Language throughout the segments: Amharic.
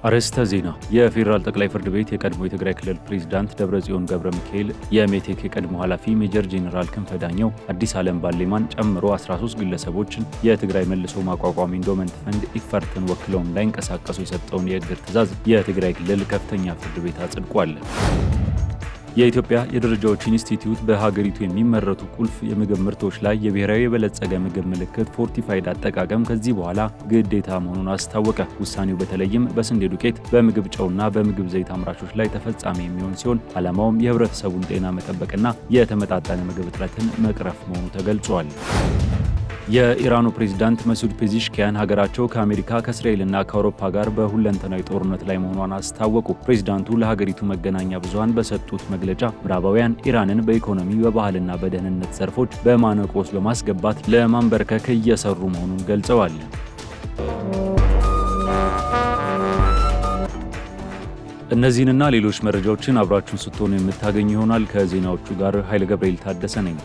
አርዕስተ ዜና። የፌዴራል ጠቅላይ ፍርድ ቤት የቀድሞ የትግራይ ክልል ፕሬዝዳንት ደብረጽዮን ገብረ ሚካኤል፣ የሜቴክ የቀድሞ ኃላፊ ሜጀር ጄኔራል ክንፈ ዳኘው፣ አዲስ ዓለም ባሌማን ጨምሮ 13 ግለሰቦችን የትግራይ መልሶ ማቋቋም ኢንዶመንት ፈንድ ኢፈርትን ወክለው እንዳይንቀሳቀሱ የሰጠውን የእግድ ትዕዛዝ የትግራይ ክልል ከፍተኛ ፍርድ ቤት አጽድቋል። የኢትዮጵያ የደረጃዎች ኢንስቲትዩት በሀገሪቱ የሚመረቱ ቁልፍ የምግብ ምርቶች ላይ የብሔራዊ የበለጸገ ምግብ ምልክት ፎርቲፋይድ አጠቃቀም ከዚህ በኋላ ግዴታ መሆኑን አስታወቀ። ውሳኔው በተለይም በስንዴ ዱቄት፣ በምግብ ጨውና በምግብ ዘይት አምራቾች ላይ ተፈጻሚ የሚሆን ሲሆን ዓላማውም የህብረተሰቡን ጤና መጠበቅና የተመጣጠነ ምግብ እጥረትን መቅረፍ መሆኑ ተገልጿል። የኢራኑ ፕሬዝዳንት መሱድ ፔዚሽኪያን ሀገራቸው ከአሜሪካ ከእስራኤልና ከአውሮፓ ጋር በሁለንተናዊ ጦርነት ላይ መሆኗን አስታወቁ። ፕሬዝዳንቱ ለሀገሪቱ መገናኛ ብዙሃን በሰጡት መግለጫ ምዕራባውያን ኢራንን በኢኮኖሚ በባህልና በደህንነት ዘርፎች በማነቆ ውስጥ በማስገባት ለማንበርከክ እየሰሩ መሆኑን ገልጸዋል። እነዚህንና ሌሎች መረጃዎችን አብራችሁን ስትሆኑ የምታገኙ ይሆናል። ከዜናዎቹ ጋር ኃይለ ገብርኤል ታደሰ ነኝ።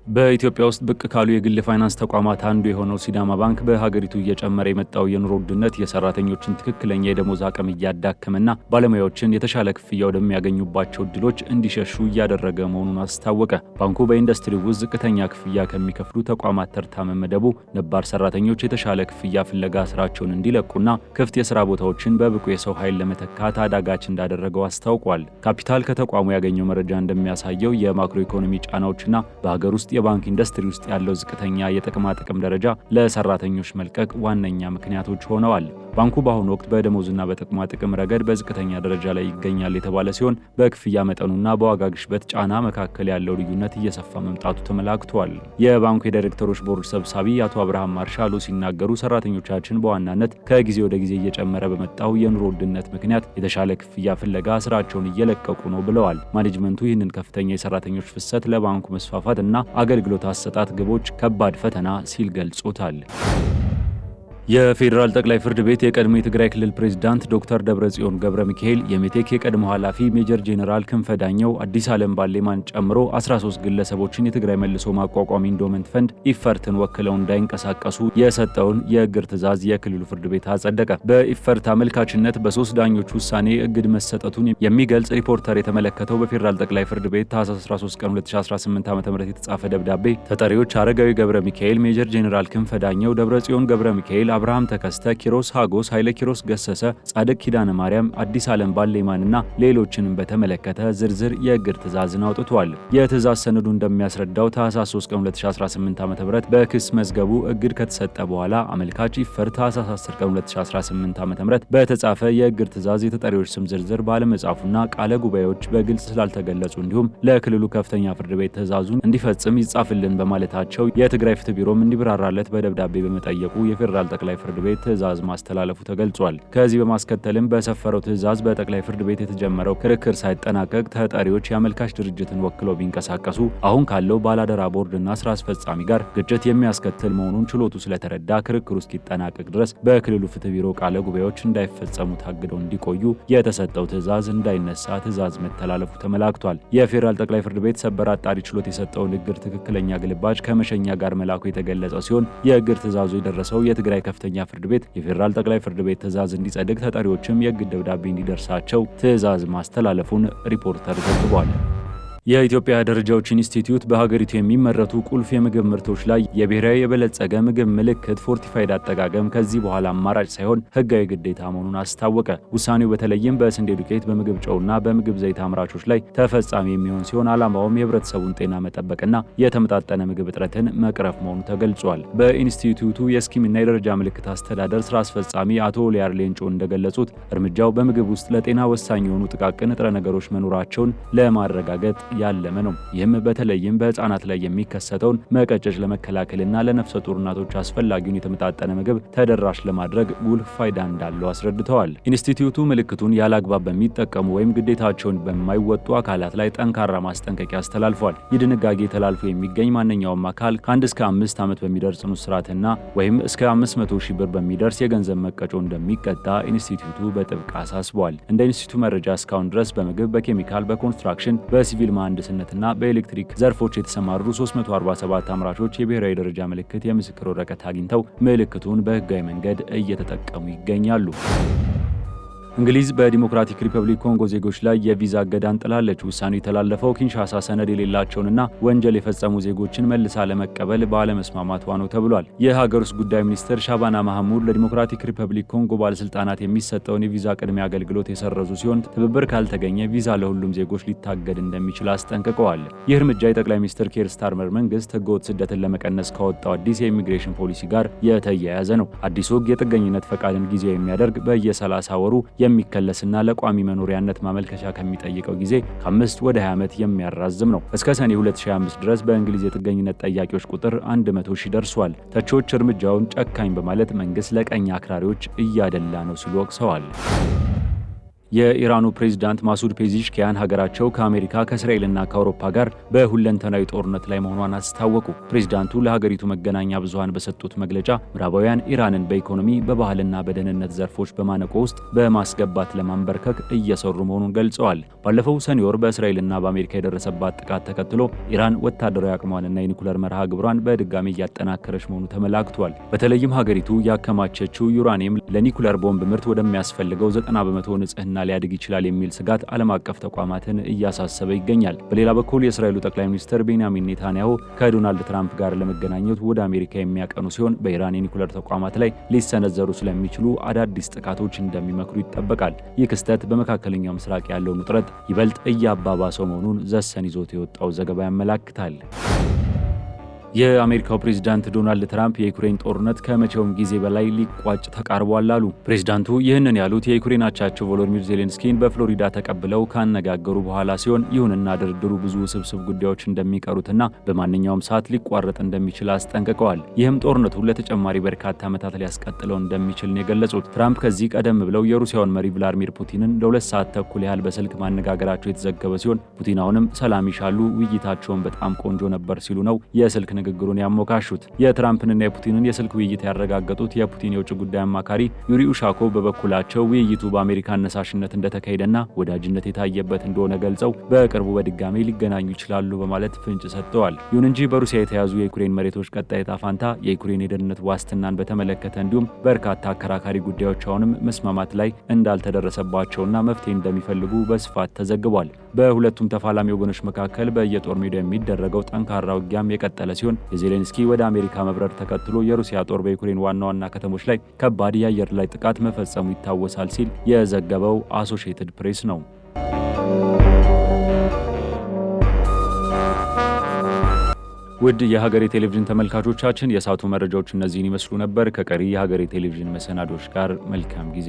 በኢትዮጵያ ውስጥ ብቅ ካሉ የግል ፋይናንስ ተቋማት አንዱ የሆነው ሲዳማ ባንክ በሀገሪቱ እየጨመረ የመጣው የኑሮ ውድነት የሰራተኞችን ትክክለኛ የደሞዝ አቅም እያዳከመና ባለሙያዎችን የተሻለ ክፍያ ወደሚያገኙባቸው እድሎች እንዲሸሹ እያደረገ መሆኑን አስታወቀ። ባንኩ በኢንዱስትሪ ውስጥ ዝቅተኛ ክፍያ ከሚከፍሉ ተቋማት ተርታ መመደቡ ነባር ሰራተኞች የተሻለ ክፍያ ፍለጋ ስራቸውን እንዲለቁና ክፍት የስራ ቦታዎችን በብቁ የሰው ኃይል ለመተካት አዳጋች እንዳደረገው አስታውቋል። ካፒታል ከተቋሙ ያገኘው መረጃ እንደሚያሳየው የማክሮ ኢኮኖሚ ጫናዎችና በሀገር ውስጥ የባንክ ኢንዱስትሪ ውስጥ ያለው ዝቅተኛ የጥቅማ ጥቅም ደረጃ ለሰራተኞች መልቀቅ ዋነኛ ምክንያቶች ሆነዋል። ባንኩ በአሁኑ ወቅት በደሞዝና በጥቅማ ጥቅም ረገድ በዝቅተኛ ደረጃ ላይ ይገኛል የተባለ ሲሆን በክፍያ መጠኑና በዋጋ ግሽበት ጫና መካከል ያለው ልዩነት እየሰፋ መምጣቱ ተመላክቷል። የባንኩ የዳይሬክተሮች ቦርድ ሰብሳቢ አቶ አብርሃም ማርሻሎ ሲናገሩ ሰራተኞቻችን በዋናነት ከጊዜ ወደ ጊዜ እየጨመረ በመጣው የኑሮ ውድነት ምክንያት የተሻለ ክፍያ ፍለጋ ስራቸውን እየለቀቁ ነው ብለዋል። ማኔጅመንቱ ይህንን ከፍተኛ የሰራተኞች ፍሰት ለባንኩ መስፋፋት እና አገልግሎት አሰጣጥ ግቦች ከባድ ፈተና ሲል ገልጾታል። የፌዴራል ጠቅላይ ፍርድ ቤት የቀድሞ የትግራይ ክልል ፕሬዝዳንት ዶክተር ደብረጽዮን ገብረ ሚካኤል፣ የሜቴክ የቀድሞ ኃላፊ ሜጀር ጄኔራል ክንፈ ዳኘው፣ አዲስ ዓለም ባሌማን ጨምሮ 13 ግለሰቦችን የትግራይ መልሶ ማቋቋም ኢንዶመንት ፈንድ ኢፈርትን ወክለው እንዳይንቀሳቀሱ የሰጠውን የእግድ ትዕዛዝ የክልሉ ፍርድ ቤት አጸደቀ። በኢፈርት አመልካችነት በ3 ዳኞች ውሳኔ እግድ መሰጠቱን የሚገልጽ ሪፖርተር የተመለከተው በፌዴራል ጠቅላይ ፍርድ ቤት ታህሳስ 13 ቀን 2018 ዓ.ም የተጻፈ ደብዳቤ ተጠሪዎች አረጋዊ ገብረ ሚካኤል፣ ሜጀር ጄኔራል ክንፈ ዳኘው፣ ደብረጽዮን ገብረ ሚካኤል፣ አብርሃም ተከስተ፣ ኪሮስ ሃጎስ፣ ኃይለ ኪሮስ ገሰሰ፣ ጻድቅ ኪዳነ ማርያም፣ አዲስ ዓለም ባሌማንና ሌሎችንም በተመለከተ ዝርዝር የእግድ ትዕዛዝን አውጥቷል። የትዕዛዝ ሰነዱ እንደሚያስረዳው ታህሳስ 3 ቀን 2018 ዓ.ም በክስ መዝገቡ እግድ ከተሰጠ በኋላ አመልካች ኢፈርት ታህሳስ 10 ቀን 2018 ዓ.ም በተጻፈ የእግድ ትዕዛዝ የተጠሪዎች ስም ዝርዝር ባለመጻፉና ቃለ ጉባኤዎች በግልጽ ስላልተገለጹ እንዲሁም ለክልሉ ከፍተኛ ፍርድ ቤት ትዕዛዙን እንዲፈጽም ይጻፍልን በማለታቸው የትግራይ ፍትህ ቢሮም እንዲብራራለት በደብዳቤ በመጠየቁ የፌዴራል ጠቅላይ ፍርድ ቤት ትዕዛዝ ማስተላለፉ ተገልጿል። ከዚህ በማስከተልም በሰፈረው ትዕዛዝ በጠቅላይ ፍርድ ቤት የተጀመረው ክርክር ሳይጠናቀቅ ተጠሪዎች የአመልካች ድርጅትን ወክለው ቢንቀሳቀሱ አሁን ካለው ባላደራ ቦርድና ስራ አስፈጻሚ ጋር ግጭት የሚያስከትል መሆኑን ችሎቱ ስለተረዳ ክርክሩ እስኪጠናቀቅ ድረስ በክልሉ ፍትህ ቢሮ ቃለ ጉባኤዎች እንዳይፈጸሙ ታግደው እንዲቆዩ የተሰጠው ትዕዛዝ እንዳይነሳ ትዕዛዝ መተላለፉ ተመላክቷል። የፌዴራል ጠቅላይ ፍርድ ቤት ሰበር አጣሪ ችሎት የሰጠውን እግድ ትክክለኛ ግልባጭ ከመሸኛ ጋር መላኩ የተገለጸ ሲሆን የእግድ ትዕዛዙ የደረሰው የትግራይ ከፍተኛ ፍርድ ቤት የፌዴራል ጠቅላይ ፍርድ ቤት ትዕዛዝ እንዲጸድቅ ተጠሪዎችም የእግድ ደብዳቤ እንዲደርሳቸው ትዕዛዝ ማስተላለፉን ሪፖርተር ዘግቧል። የኢትዮጵያ ደረጃዎች ኢንስቲትዩት በሀገሪቱ የሚመረቱ ቁልፍ የምግብ ምርቶች ላይ የብሔራዊ የበለጸገ ምግብ ምልክት ፎርቲፋይድ አጠቃቀም ከዚህ በኋላ አማራጭ ሳይሆን ሕጋዊ ግዴታ መሆኑን አስታወቀ። ውሳኔው በተለይም በስንዴ ዱቄት፣ በምግብ ጨውና በምግብ ዘይት አምራቾች ላይ ተፈጻሚ የሚሆን ሲሆን ዓላማውም የህብረተሰቡን ጤና መጠበቅና የተመጣጠነ ምግብ እጥረትን መቅረፍ መሆኑ ተገልጿል። በኢንስቲትዩቱ የስኪምና የደረጃ ምልክት አስተዳደር ስራ አስፈጻሚ አቶ ሊያር ሌንጮ እንደገለጹት እርምጃው በምግብ ውስጥ ለጤና ወሳኝ የሆኑ ጥቃቅን ንጥረ ነገሮች መኖራቸውን ለማረጋገጥ ያለመ ነው። ይህም በተለይም በህፃናት ላይ የሚከሰተውን መቀጨጭ ለመከላከልና ለነፍሰ ጡር እናቶች አስፈላጊውን የተመጣጠነ ምግብ ተደራሽ ለማድረግ ጉልህ ፋይዳ እንዳለው አስረድተዋል። ኢንስቲትዩቱ ምልክቱን ያላግባብ በሚጠቀሙ ወይም ግዴታቸውን በማይወጡ አካላት ላይ ጠንካራ ማስጠንቀቂያ አስተላልፏል። ይህ ድንጋጌ ተላልፎ የሚገኝ ማንኛውም አካል ከ1 እስከ 5 ዓመት በሚደርስ ጽኑ እስራትና ወይም እስከ 500 ሺህ ብር በሚደርስ የገንዘብ መቀጮ እንደሚቀጣ ኢንስቲትዩቱ በጥብቅ አሳስቧል። እንደ ኢንስቲትዩቱ መረጃ እስካሁን ድረስ በምግብ፣ በኬሚካል፣ በኮንስትራክሽን፣ በሲቪል በመሐንዲስነትና በኤሌክትሪክ ዘርፎች የተሰማሩ 347 አምራቾች የብሔራዊ ደረጃ ምልክት የምስክር ወረቀት አግኝተው ምልክቱን በህጋዊ መንገድ እየተጠቀሙ ይገኛሉ። እንግሊዝ በዲሞክራቲክ ሪፐብሊክ ኮንጎ ዜጎች ላይ የቪዛ እገዳን ጥላለች። ውሳኔው የተላለፈው ኪንሻሳ ሰነድ የሌላቸውንና ወንጀል የፈጸሙ ዜጎችን መልሳ ለመቀበል ባለመስማማቷ ነው ተብሏል። የሀገር ውስጥ ጉዳይ ሚኒስትር ሻባና ማህሙድ ለዲሞክራቲክ ሪፐብሊክ ኮንጎ ባለስልጣናት የሚሰጠውን የቪዛ ቅድሚያ አገልግሎት የሰረዙ ሲሆን ትብብር ካልተገኘ ቪዛ ለሁሉም ዜጎች ሊታገድ እንደሚችል አስጠንቅቀዋል። ይህ እርምጃ የጠቅላይ ሚኒስትር ኬር ስታርመር መንግስት ህገወጥ ስደትን ለመቀነስ ካወጣው አዲስ የኢሚግሬሽን ፖሊሲ ጋር የተያያዘ ነው። አዲሱ ህግ የጥገኝነት ፈቃድን ጊዜያዊ የሚያደርግ በየ30 ወሩ የሚከለስና ለቋሚ መኖሪያነት ማመልከቻ ከሚጠይቀው ጊዜ ከ5 ወደ 20 ዓመት የሚያራዝም ነው። እስከ ሰኔ 2025 ድረስ በእንግሊዝ የጥገኝነት ጠያቂዎች ቁጥር 100,000 ደርሷል። ተቺዎች እርምጃውን ጨካኝ በማለት መንግስት ለቀኝ አክራሪዎች እያደላ ነው ሲሉ ወቅሰዋል። የኢራኑ ፕሬዝዳንት ማሱድ ፔዚሽኪያን ሀገራቸው ከአሜሪካ ከእስራኤልና ከአውሮፓ ጋር በሁለንተናዊ ጦርነት ላይ መሆኗን አስታወቁ። ፕሬዝዳንቱ ለሀገሪቱ መገናኛ ብዙሃን በሰጡት መግለጫ ምዕራባውያን ኢራንን በኢኮኖሚ በባህልና በደህንነት ዘርፎች በማነቆ ውስጥ በማስገባት ለማንበርከክ እየሰሩ መሆኑን ገልጸዋል። ባለፈው ሰኔ ወር በእስራኤልና በአሜሪካ የደረሰባት ጥቃት ተከትሎ ኢራን ወታደራዊ አቅሟንና የኒኩለር መርሃ ግብሯን በድጋሚ እያጠናከረች መሆኑ ተመላክቷል። በተለይም ሀገሪቱ ያከማቸችው ዩራኒየም ለኒኩለር ቦምብ ምርት ወደሚያስፈልገው 90 በመቶ ንጽህና ሊያድግ ይችላል የሚል ስጋት ዓለም አቀፍ ተቋማትን እያሳሰበ ይገኛል። በሌላ በኩል የእስራኤሉ ጠቅላይ ሚኒስትር ቤንያሚን ኔታንያሁ ከዶናልድ ትራምፕ ጋር ለመገናኘት ወደ አሜሪካ የሚያቀኑ ሲሆን በኢራን የኒኩለር ተቋማት ላይ ሊሰነዘሩ ስለሚችሉ አዳዲስ ጥቃቶች እንደሚመክሩ ይጠበቃል። ይህ ክስተት በመካከለኛው ምስራቅ ያለውን ውጥረት ይበልጥ እያባባሰው መሆኑን ዘሰን ይዞት የወጣው ዘገባ ያመላክታል። የአሜሪካው ፕሬዝዳንት ዶናልድ ትራምፕ የዩክሬን ጦርነት ከመቼውም ጊዜ በላይ ሊቋጭ ተቃርቧል አሉ። ፕሬዝዳንቱ ይህንን ያሉት የዩክሬን አቻቸው ቮሎዲሚር ዜሌንስኪን በፍሎሪዳ ተቀብለው ካነጋገሩ በኋላ ሲሆን ይሁንና ድርድሩ ብዙ ውስብስብ ጉዳዮች እንደሚቀሩትና በማንኛውም ሰዓት ሊቋረጥ እንደሚችል አስጠንቅቀዋል። ይህም ጦርነቱን ለተጨማሪ በርካታ ዓመታት ሊያስቀጥለው እንደሚችል ነው የገለጹት። ትራምፕ ከዚህ ቀደም ብለው የሩሲያውን መሪ ቭላዲሚር ፑቲንን ለ2 ሰዓት ተኩል ያህል በስልክ ማነጋገራቸው የተዘገበ ሲሆን ፑቲን አሁንም ሰላም ይሻሉ፣ ውይይታቸውን በጣም ቆንጆ ነበር ሲሉ ነው የስልክ ንግግሩን ያሞካሹት። የትራምፕንና የፑቲንን የስልክ ውይይት ያረጋገጡት የፑቲን የውጭ ጉዳይ አማካሪ ዩሪ ኡሻኮቭ በበኩላቸው ውይይቱ በአሜሪካ አነሳሽነት እንደተካሄደና ወዳጅነት የታየበት እንደሆነ ገልጸው በቅርቡ በድጋሚ ሊገናኙ ይችላሉ በማለት ፍንጭ ሰጥተዋል። ይሁን እንጂ በሩሲያ የተያዙ የዩክሬን መሬቶች ቀጣይ ዕጣ ፈንታ፣ የዩክሬን የደህንነት ዋስትናን በተመለከተ እንዲሁም በርካታ አከራካሪ ጉዳዮች አሁንም መስማማት ላይ እንዳልተደረሰባቸውና መፍትሄ እንደሚፈልጉ በስፋት ተዘግቧል። በሁለቱም ተፋላሚ ወገኖች መካከል በየጦር ሜዳው የሚደረገው ጠንካራ ውጊያም የቀጠለ ሲሆን የዜሌንስኪ ወደ አሜሪካ መብረር ተከትሎ የሩሲያ ጦር በዩክሬን ዋና ዋና ከተሞች ላይ ከባድ የአየር ላይ ጥቃት መፈጸሙ ይታወሳል ሲል የዘገበው አሶሺየትድ ፕሬስ ነው። ውድ የሀገሬ ቴሌቪዥን ተመልካቾቻችን የሰዓቱ መረጃዎች እነዚህን ይመስሉ ነበር። ከቀሪ የሀገሬ ቴሌቪዥን መሰናዶች ጋር መልካም ጊዜ